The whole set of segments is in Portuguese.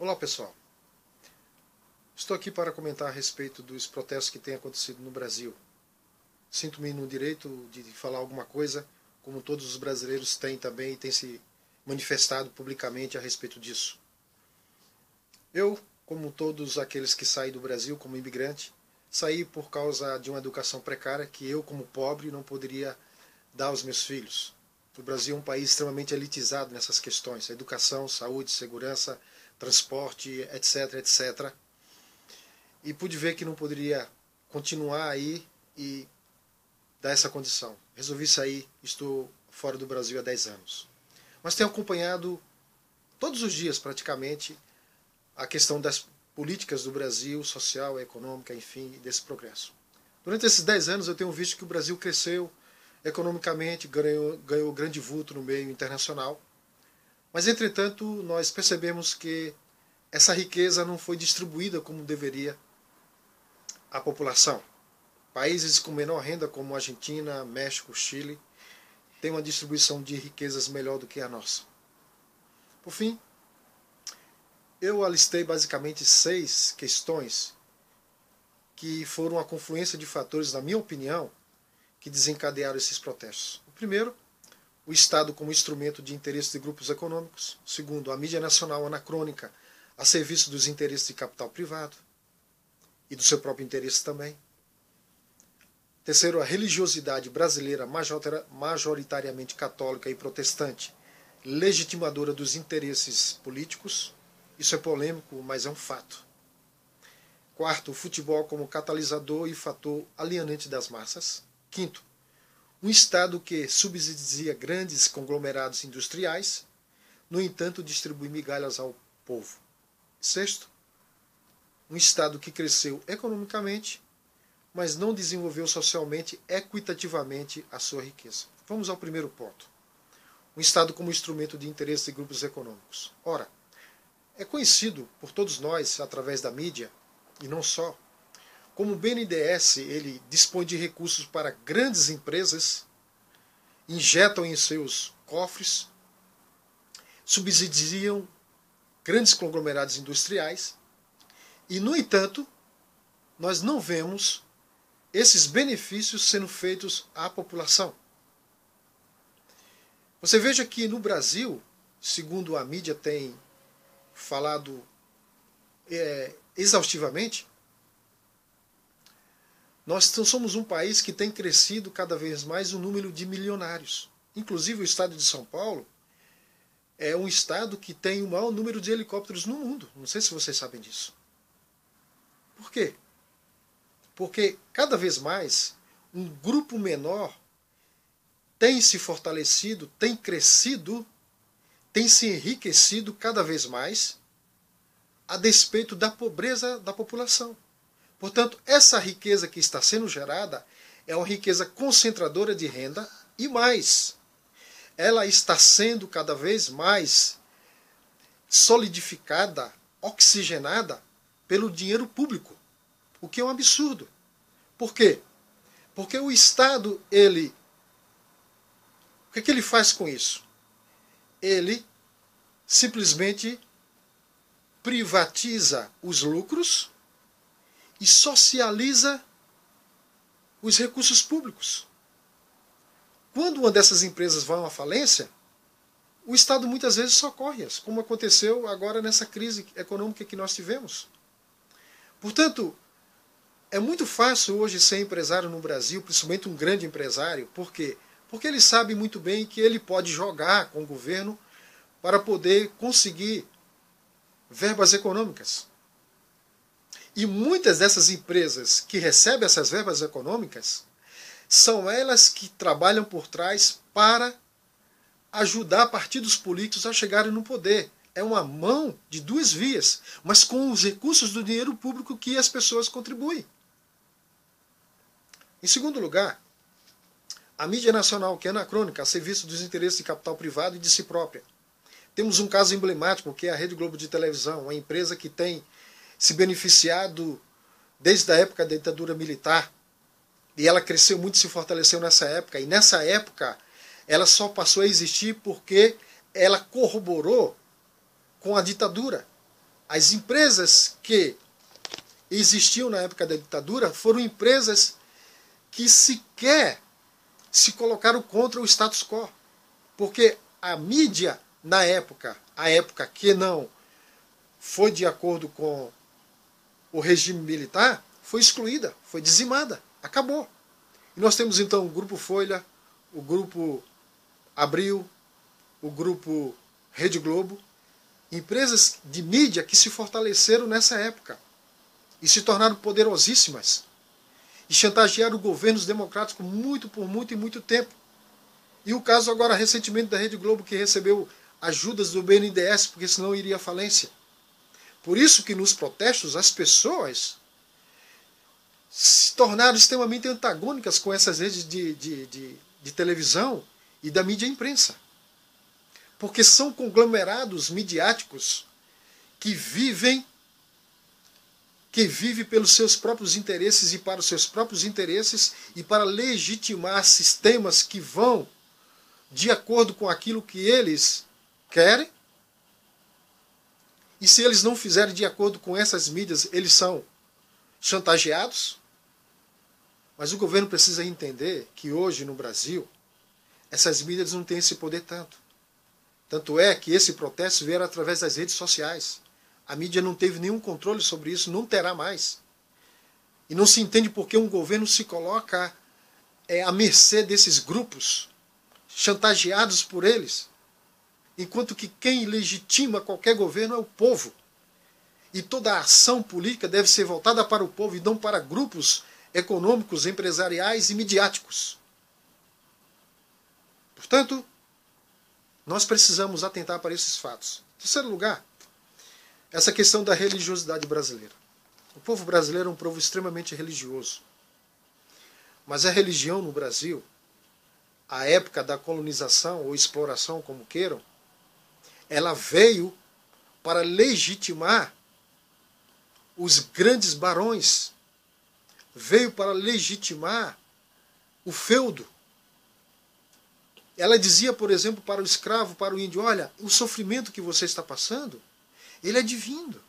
Olá pessoal, estou aqui para comentar a respeito dos protestos que têm acontecido no Brasil. Sinto-me no direito de falar alguma coisa, como todos os brasileiros têm também e têm se manifestado publicamente a respeito disso. Eu, como todos aqueles que saem do Brasil como imigrante, saí por causa de uma educação precária que eu, como pobre, não poderia dar aos meus filhos. O Brasil é um país extremamente elitizado nessas questões: educação, saúde, segurança, transporte, etc, etc. E pude ver que não poderia continuar aí e dar essa condição. Resolvi sair, estou fora do Brasil há 10 anos. Mas tenho acompanhado todos os dias, praticamente, a questão das políticas do Brasil, social, econômica, enfim, desse progresso. Durante esses 10 anos eu tenho visto que o Brasil cresceu economicamente, ganhou grande vulto no meio internacional. Mas, entretanto, nós percebemos que essa riqueza não foi distribuída como deveria à população. Países com menor renda, como Argentina, México, Chile, têm uma distribuição de riquezas melhor do que a nossa. Por fim, eu alistei basicamente 6 questões que foram a confluência de fatores, na minha opinião, que desencadearam esses protestos. O primeiro, o Estado como instrumento de interesse de grupos econômicos. Segundo, a mídia nacional anacrônica a serviço dos interesses de capital privado e do seu próprio interesse também. Terceiro, a religiosidade brasileira majoritariamente católica e protestante, legitimadora dos interesses políticos. Isso é polêmico, mas é um fato. Quarto, o futebol como catalisador e fator alienante das massas. Quinto, um Estado que subsidia grandes conglomerados industriais, no entanto distribui migalhas ao povo. Sexto, um Estado que cresceu economicamente, mas não desenvolveu socialmente equitativamente a sua riqueza. Vamos ao primeiro ponto. Um Estado como instrumento de interesse de grupos econômicos. Ora, é conhecido por todos nós, através da mídia, e não só, como o BNDES ele dispõe de recursos para grandes empresas, injetam em seus cofres, subsidiam grandes conglomerados industriais e, no entanto, nós não vemos esses benefícios sendo feitos à população. Você veja que no Brasil, segundo a mídia tem falado exaustivamente, nós somos um país que tem crescido cada vez mais o número de milionários. Inclusive o estado de São Paulo é um estado que tem o maior número de helicópteros no mundo. Não sei se vocês sabem disso. Por quê? Porque cada vez mais um grupo menor tem se fortalecido, tem crescido, tem se enriquecido cada vez mais a despeito da pobreza da população. Portanto, essa riqueza que está sendo gerada é uma riqueza concentradora de renda e mais, ela está sendo cada vez mais solidificada, oxigenada pelo dinheiro público, o que é um absurdo. Por quê? Porque o Estado, o que ele faz com isso? Ele simplesmente privatiza os lucros e socializa os recursos públicos. Quando uma dessas empresas vai à falência, o Estado muitas vezes socorre-as, como aconteceu agora nessa crise econômica que nós tivemos. Portanto, é muito fácil hoje ser empresário no Brasil, principalmente um grande empresário. Por quê? Porque ele sabe muito bem que ele pode jogar com o governo para poder conseguir verbas econômicas. E muitas dessas empresas que recebem essas verbas econômicas são elas que trabalham por trás para ajudar partidos políticos a chegarem no poder. É uma mão de duas vias, mas com os recursos do dinheiro público que as pessoas contribuem. Em segundo lugar, a mídia nacional, que é anacrônica, a serviço dos interesses de capital privado e de si própria. Temos um caso emblemático, que é a Rede Globo de televisão, uma empresa que tem se beneficiado desde a época da ditadura militar. E ela cresceu muito, se fortaleceu nessa época. E nessa época, ela só passou a existir porque ela corroborou com a ditadura. As empresas que existiam na época da ditadura foram empresas que sequer se colocaram contra o status quo. Porque a mídia, na época, a época que não foi de acordo com o regime militar, foi excluída, foi dizimada, acabou. E nós temos então o Grupo Folha, o Grupo Abril, o Grupo Rede Globo, empresas de mídia que se fortaleceram nessa época e se tornaram poderosíssimas e chantagearam governos democráticos por muito tempo. E o caso agora recentemente da Rede Globo, que recebeu ajudas do BNDES, porque senão iria à falência. Por isso que nos protestos as pessoas se tornaram extremamente antagônicas com essas redes de televisão e da mídia imprensa. Porque são conglomerados midiáticos que vivem pelos seus próprios interesses e para os seus próprios interesses e para legitimar sistemas que vão de acordo com aquilo que eles querem. E se eles não fizerem de acordo com essas mídias, eles são chantageados. Mas o governo precisa entender que hoje no Brasil, essas mídias não têm esse poder tanto. Tanto é que esse protesto veio através das redes sociais. A mídia não teve nenhum controle sobre isso, não terá mais. E não se entende por que um governo se coloca à mercê desses grupos, chantageados por eles, enquanto que quem legitima qualquer governo é o povo. E toda a ação política deve ser voltada para o povo e não para grupos econômicos, empresariais e midiáticos. Portanto, nós precisamos atentar para esses fatos. Em terceiro lugar, essa questão da religiosidade brasileira. O povo brasileiro é um povo extremamente religioso. Mas a religião no Brasil, a época da colonização ou exploração, como queiram, ela veio para legitimar os grandes barões, veio para legitimar o feudo. Ela dizia, por exemplo, para o escravo, para o índio, olha, o sofrimento que você está passando, ele é divino.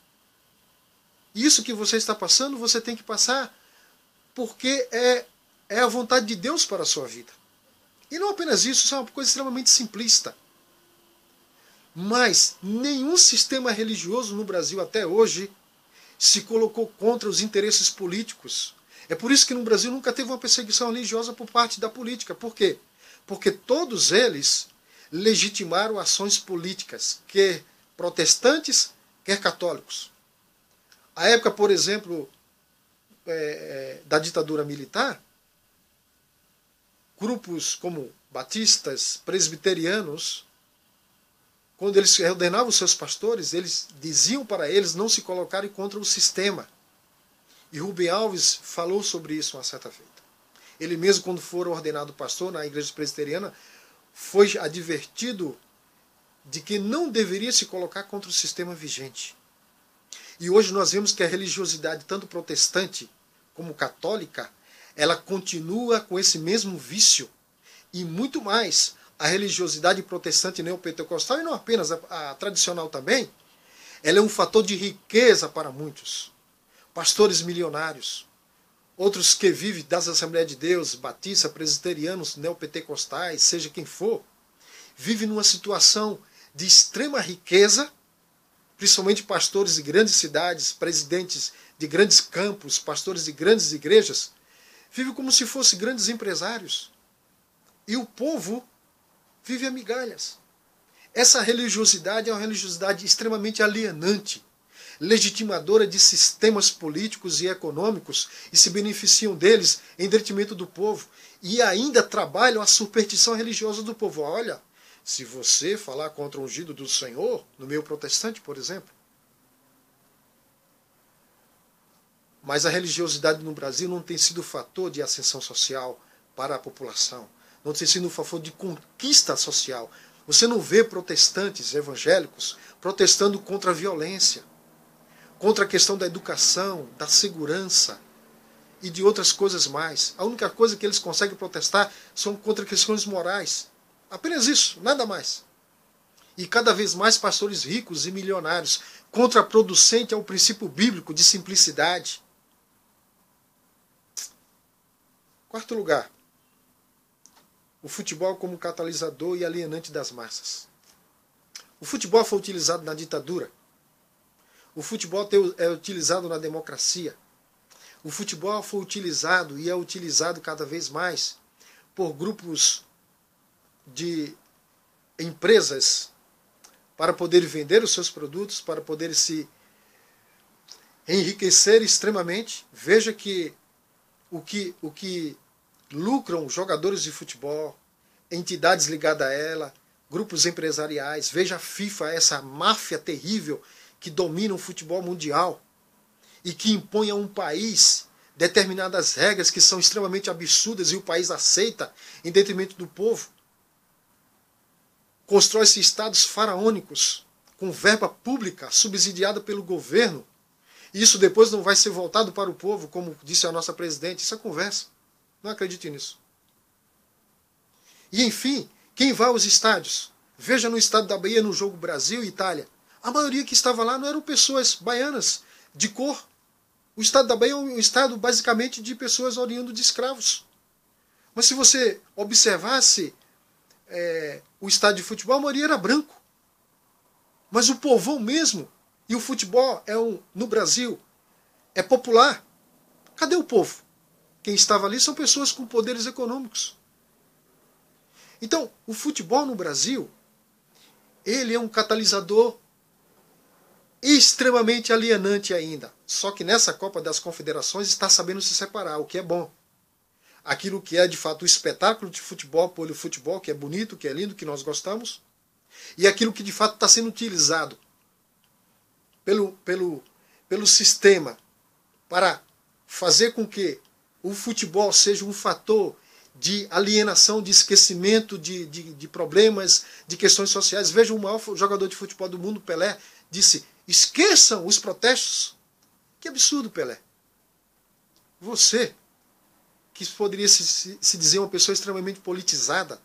Isso que você está passando, você tem que passar porque é a vontade de Deus para a sua vida. E não apenas isso é uma coisa extremamente simplista. Mas nenhum sistema religioso no Brasil até hoje se colocou contra os interesses políticos. É por isso que no Brasil nunca teve uma perseguição religiosa por parte da política. Por quê? Porque todos eles legitimaram ações políticas, quer protestantes, quer católicos. A época, por exemplo, da ditadura militar, grupos como batistas, presbiterianos, quando eles ordenavam os seus pastores, eles diziam para eles não se colocarem contra o sistema. E Rubem Alves falou sobre isso uma certa feita. Ele mesmo, quando for ordenado pastor na igreja presbiteriana, foi advertido de que não deveria se colocar contra o sistema vigente. E hoje nós vemos que a religiosidade, tanto protestante como católica, ela continua com esse mesmo vício. E muito mais, a religiosidade protestante neopentecostal, e não apenas a tradicional também, ela é um fator de riqueza para muitos. Pastores milionários, outros que vivem das Assembleias de Deus, batistas, presbiterianos, neopentecostais, seja quem for, vivem numa situação de extrema riqueza, principalmente pastores de grandes cidades, presidentes de grandes campos, pastores de grandes igrejas, vivem como se fossem grandes empresários. E o povo vive a migalhas. Essa religiosidade é uma religiosidade extremamente alienante, legitimadora de sistemas políticos e econômicos e se beneficiam deles em detrimento do povo. E ainda trabalham a superstição religiosa do povo. Olha, se você falar contra o ungido do Senhor, no meio protestante, por exemplo. Mas a religiosidade no Brasil não tem sido fator de ascensão social para a população. Não tem sido um fator de conquista social. Você não vê protestantes evangélicos protestando contra a violência, contra a questão da educação, da segurança e de outras coisas mais. A única coisa que eles conseguem protestar são contra questões morais. Apenas isso, nada mais. e cada vez mais pastores ricos e milionários, contraproducente ao princípio bíblico de simplicidade. Quarto lugar, o futebol como catalisador e alienante das massas. O futebol foi utilizado na ditadura. O futebol é utilizado na democracia. O futebol foi utilizado e é utilizado cada vez mais por grupos de empresas para poder vender os seus produtos, para poder se enriquecer extremamente. Veja que o que lucram jogadores de futebol, entidades ligadas a ela, grupos empresariais. Veja a FIFA, essa máfia terrível que domina o futebol mundial e que impõe a um país determinadas regras que são extremamente absurdas e o país aceita em detrimento do povo. Constrói-se estados faraônicos com verba pública subsidiada pelo governo. E isso depois não vai ser voltado para o povo, como disse a nossa presidente. Isso é conversa. Não acredite nisso. E enfim, quem vai aos estádios? Veja no estado da Bahia, no jogo Brasil e Itália. A maioria que estava lá não eram pessoas baianas de cor. O estado da Bahia é um estado basicamente de pessoas oriundas de escravos. Mas se você observasse o estádio de futebol, a maioria era branco. Mas o povão mesmo, e o futebol no Brasil é popular. Cadê o povo? Quem estava ali são pessoas com poderes econômicos. Então, o futebol no Brasil, ele é um catalisador extremamente alienante ainda. Só que nessa Copa das Confederações está sabendo se separar, o que é bom. Aquilo que é de fato o espetáculo de futebol, pelo futebol, que é bonito, que é lindo, que nós gostamos, e aquilo que de fato está sendo utilizado pelo sistema para fazer com que o futebol seja um fator de alienação, de esquecimento de problemas, de questões sociais. Veja, o maior jogador de futebol do mundo, Pelé, disse: esqueçam os protestos. Que absurdo, Pelé. Você, que poderia se dizer uma pessoa extremamente politizada,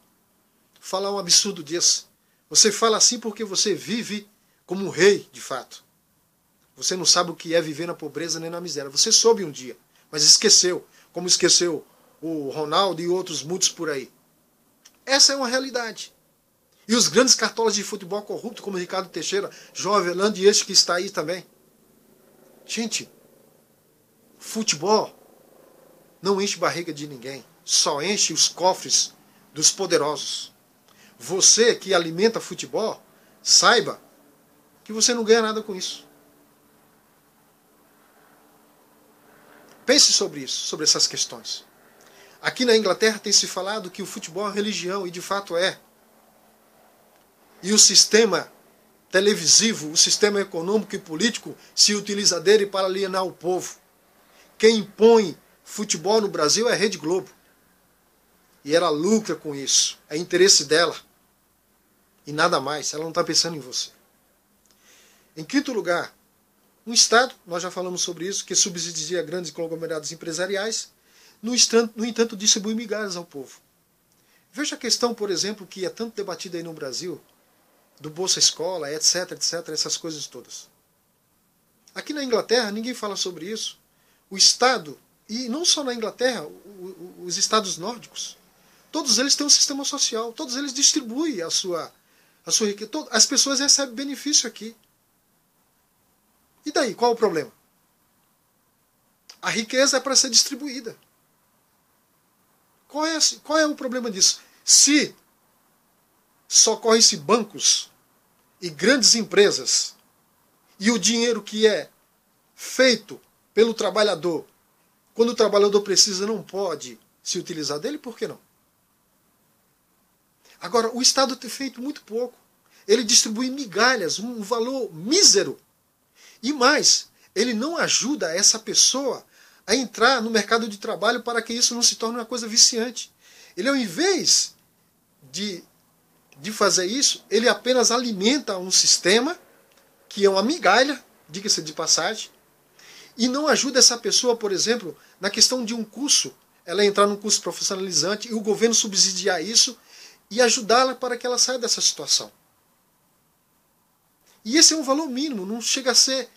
falar um absurdo desse. Você fala assim porque você vive como um rei, de fato. Você não sabe o que é viver na pobreza nem na miséria. Você soube um dia, mas esqueceu, como esqueceu o Ronaldo e outros muitos por aí. Essa é uma realidade. E os grandes cartolas de futebol corrupto, como Ricardo Teixeira, João Avelange e este que está aí também. Gente, futebol não enche barriga de ninguém. Só enche os cofres dos poderosos. Você que alimenta futebol, saiba que você não ganha nada com isso. Pense sobre isso, sobre essas questões. Aqui na Inglaterra tem se falado que o futebol é religião, e de fato é. E o sistema televisivo, o sistema econômico e político se utiliza dele para alienar o povo. Quem impõe futebol no Brasil é a Rede Globo. E ela lucra com isso. É interesse dela. E nada mais. Ela não está pensando em você. Em quinto lugar, um Estado, nós já falamos sobre isso, que subsidia grandes conglomerados empresariais, no entanto distribui migalhas ao povo. Veja a questão, por exemplo, que é tanto debatida aí no Brasil, do Bolsa Escola, etc, essas coisas todas. Aqui na Inglaterra, ninguém fala sobre isso. O Estado, e não só na Inglaterra, os Estados nórdicos, todos eles têm um sistema social, todos eles distribuem a sua riqueza. As pessoas recebem benefício aqui. E daí, qual o problema? A riqueza é para ser distribuída. Qual é o problema disso? Se socorrem-se bancos e grandes empresas e o dinheiro que é feito pelo trabalhador, quando o trabalhador precisa, não pode se utilizar dele, por que não? Agora, o Estado tem feito muito pouco. Ele distribui migalhas, um valor mísero. E mais, ele não ajuda essa pessoa a entrar no mercado de trabalho para que isso não se torne uma coisa viciante. Ele, ao invés de fazer isso, ele apenas alimenta um sistema que é uma migalha, diga-se de passagem, e não ajuda essa pessoa, por exemplo, na questão de um curso, ela entrar num curso profissionalizante e o governo subsidiar isso e ajudá-la para que ela saia dessa situação. E esse é um valor mínimo, não chega a ser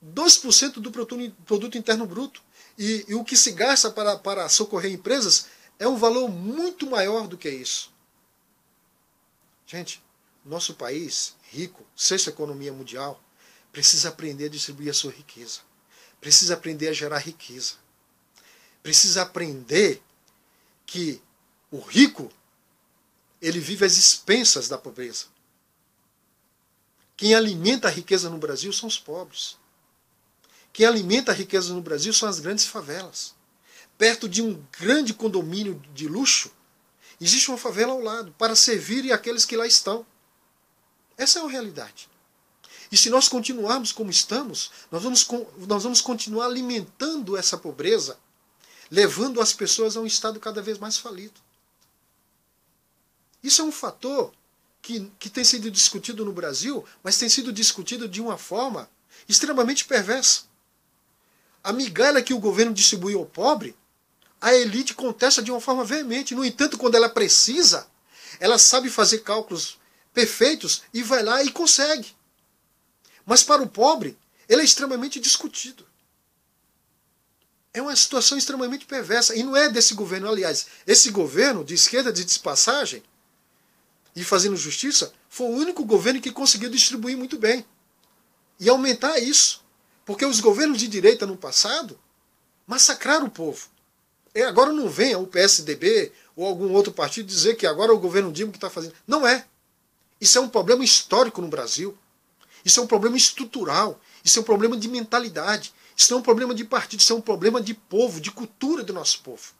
2% do produto interno bruto. E o que se gasta para socorrer empresas é um valor muito maior do que isso. Gente, nosso país, rico, sexta economia mundial, precisa aprender a distribuir a sua riqueza. Precisa aprender a gerar riqueza. Precisa aprender que o rico, ele vive às expensas da pobreza. Quem alimenta a riqueza no Brasil são os pobres. Quem alimenta a riqueza no Brasil são as grandes favelas. Perto de um grande condomínio de luxo, existe uma favela ao lado, para servir aqueles que lá estão. Essa é a realidade. E se nós continuarmos como estamos, nós vamos continuar alimentando essa pobreza, levando as pessoas a um estado cada vez mais falido. Isso é um fator que tem sido discutido no Brasil, mas tem sido discutido de uma forma extremamente perversa. A migalha que o governo distribui ao pobre, a elite contesta de uma forma veemente. No entanto, quando ela precisa, ela sabe fazer cálculos perfeitos e vai lá e consegue. Mas para o pobre, ele é extremamente discutido. É uma situação extremamente perversa. E não é desse governo, aliás. Esse governo de esquerda, de passagem, e fazendo justiça, foi o único governo que conseguiu distribuir muito bem. E aumentar isso. Porque os governos de direita no passado massacraram o povo. E agora não venha o PSDB ou algum outro partido dizer que agora é o governo Dilma que está fazendo. Não é. Isso é um problema histórico no Brasil. Isso é um problema estrutural. Isso é um problema de mentalidade. Isso não é um problema de partido. Isso é um problema de povo, de cultura do nosso povo.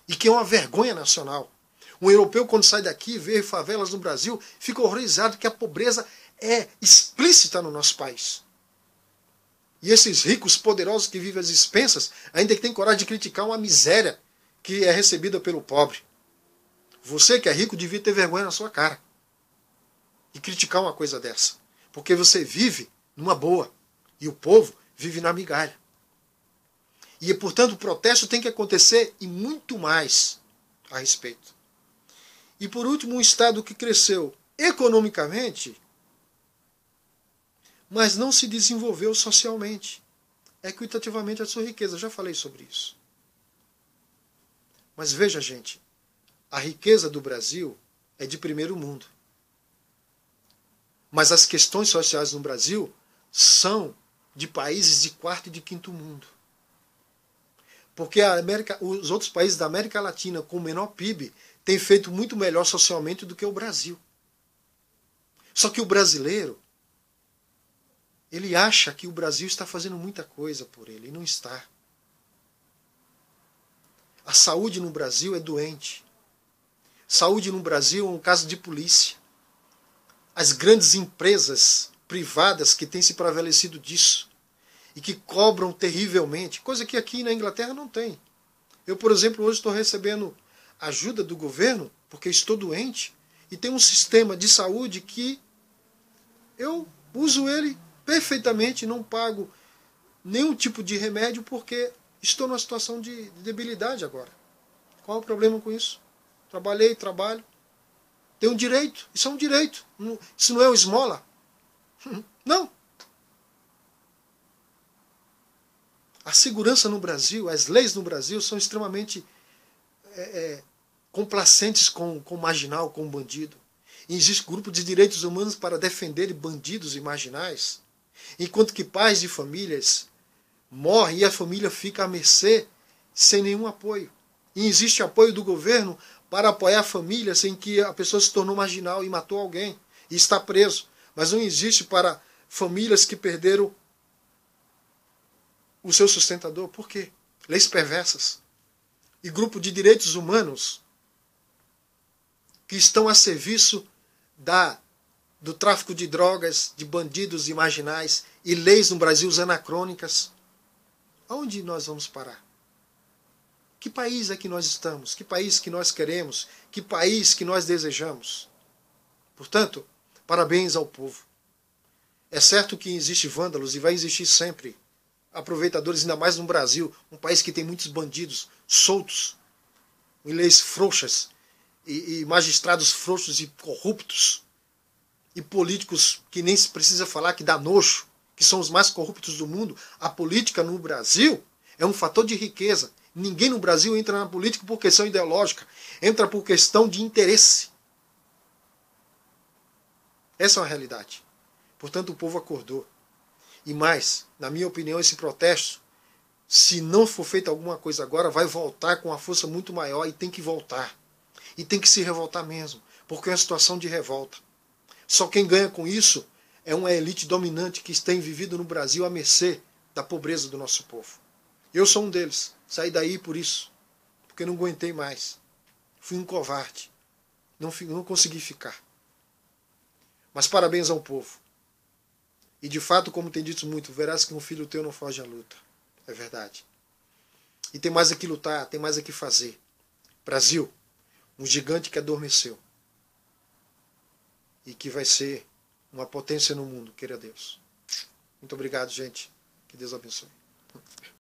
E que é uma vergonha nacional. Um europeu, quando sai daqui e vê favelas no Brasil, fica horrorizado que a pobreza é explícita no nosso país. E esses ricos poderosos que vivem às expensas ainda têm coragem de criticar uma miséria que é recebida pelo pobre. Você que é rico devia ter vergonha na sua cara e criticar uma coisa dessa. Porque você vive numa boa e o povo vive na migalha. E, portanto, o protesto tem que acontecer e muito mais a respeito. E, por último, um Estado que cresceu economicamente, mas não se desenvolveu socialmente, equitativamente a sua riqueza. Já falei sobre isso. Mas veja, gente, a riqueza do Brasil é de primeiro mundo. Mas as questões sociais no Brasil são de países de quarto e de quinto mundo. Porque os outros países da América Latina com menor PIB têm feito muito melhor socialmente do que o Brasil. Só que o brasileiro, ele acha que o Brasil está fazendo muita coisa por ele, e não está. A saúde no Brasil é doente. Saúde no Brasil é um caso de polícia. As grandes empresas privadas que têm se prevalecido disso e que cobram terrivelmente, coisa que aqui na Inglaterra não tem. Eu, por exemplo, hoje estou recebendo ajuda do governo porque estou doente e tem um sistema de saúde que eu uso ele perfeitamente, não pago nenhum tipo de remédio porque estou numa situação de debilidade agora. Qual é o problema com isso? Trabalho. Tenho um direito. Isso é um direito. Isso não é uma esmola. Não. A segurança no Brasil, as leis no Brasil são extremamente complacentes com o marginal, com o bandido. E existe grupo de direitos humanos para defender bandidos e marginais, enquanto que pais de famílias morrem e a família fica à mercê sem nenhum apoio. E existe apoio do governo para apoiar famílias em que a pessoa se tornou marginal e matou alguém e está preso. Mas não existe para famílias que perderam o seu sustentador. Por quê? Leis perversas. E grupo de direitos humanos que estão a serviço do tráfico de drogas, de bandidos e marginais, e leis no Brasil anacrônicas. Aonde nós vamos parar? Que país é que nós estamos? Que país que nós queremos? Que país que nós desejamos? Portanto, parabéns ao povo. É certo que existe vândalos e vai existir sempre aproveitadores, ainda mais no Brasil, um país que tem muitos bandidos soltos, em leis frouxas, e magistrados frouxos e corruptos, e políticos que nem se precisa falar, que dá nojo, que são os mais corruptos do mundo, a política no Brasil é um fator de riqueza. Ninguém no Brasil entra na política por questão ideológica, entra por questão de interesse. Essa é uma realidade. Portanto, o povo acordou. E mais, na minha opinião, esse protesto, se não for feita alguma coisa agora, vai voltar com uma força muito maior e tem que voltar. E tem que se revoltar mesmo, porque é uma situação de revolta. Só quem ganha com isso é uma elite dominante que tem vivido no Brasil à mercê da pobreza do nosso povo. Eu sou um deles. Saí daí por isso. Porque não aguentei mais. Fui um covarde. Não consegui ficar. Mas parabéns ao povo. E de fato, como tem dito muito, verás que um filho teu não foge à luta. É verdade. E tem mais aqui lutar, tem mais aqui fazer. Brasil, um gigante que adormeceu. E que vai ser uma potência no mundo, queira Deus. Muito obrigado, gente. Que Deus abençoe.